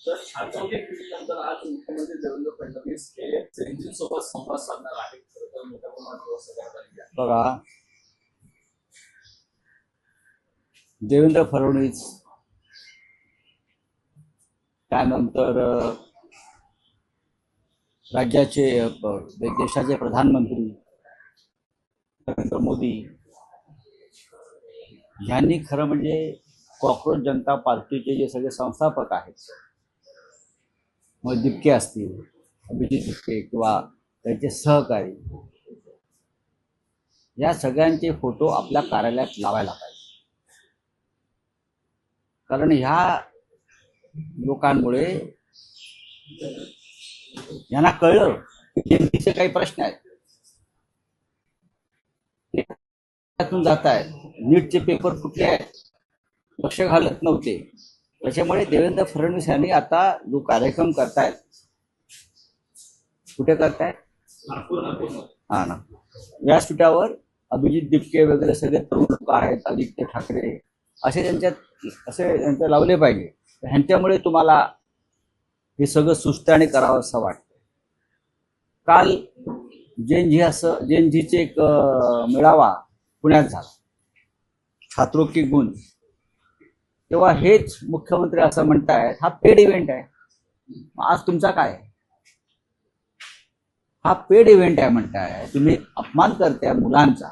तर छात्रवृत्ती फेरीनंतर आज मुख्यमंत्री देवेंद्र फडणवीस हे जैनजींसोबत संवाद साधणार आहेत. खरं तर मोठ्या प्रमाणात व्यवस्था करण्यात आली आहे. बघा, देवेंद्र फडणवीस त्यानंतर राज्याचे देशाचे प्रधानमंत्री नरेंद्र मोदी यांनी खरं म्हणजे कॉक्रोच जनता पार्टीचे जे सगळे संस्थापक आहेत, मग दिपके असतील, अभिजित दिपके किंवा त्यांचे सहकारी, या सगळ्यांचे फोटो आपल्या कार्यालयात लावायला पाहिजे. कारण ह्या लोकांमुळे यांना कळलं की जनतेचे काही प्रश्न आहेत, त्यातून जात आहेत. नीटचे पेपर फुटले आहेत, लक्ष घालत नव्हते. त्याच्यामुळे देवेंद्र फडणवीस यांनी आता जो कार्यक्रम करतायत, कुठे करतायत? हा ना, व्यासपीठावर अभिजित दिपके वगैरे सगळे तरुण लोक आहेत, आदित्य ठाकरे असे त्यांचे लावले पाहिजे. ह्यांच्यामुळे तुम्हाला हे सगळं सुस्त्याने करावं असं वाटतं. काल जैनजीचे एक मेळावा पुण्यात झाला, छात्रों की गुण. तेव्हा हेच मुख्यमंत्री असं म्हणतायत हा पेड इव्हेंट आहे. आज तुमचा काय? हा पेड इव्हेंट आहे म्हणताय तुम्ही. अपमान करताय मुलांचा,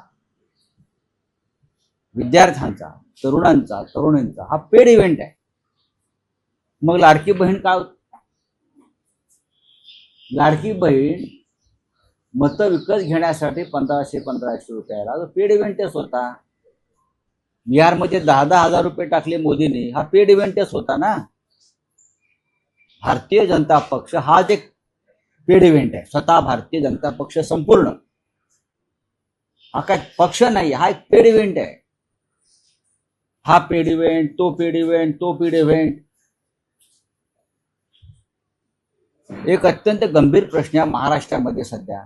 विद्यार्थ्यांचा, तरुणांचा, तरुणींचा. हा पेड इव्हेंट आहे. मग लाडकी बहीण का? लाडकी बहीण मतं विकत घेण्यासाठी 1500 रुपयाला पेड इव्हेंटच होता. बिहारमध्ये 10,000 रुपये टाकले मोदींनी, हा पेड इव्हेंटच होता ना. भारतीय जनता पक्ष हाच एक पेड इव्हेंट आहे. स्वतः भारतीय जनता पक्ष संपूर्ण हा काय पक्ष नाही, हा एक पेड इव्हेंट आहे. हा पेड इव्हेंट, तो पेड इव्हेंट, तो पेड इव्हेंट. एक अत्यंत गंभीर प्रश्न आहे महाराष्ट्रामध्ये सध्या.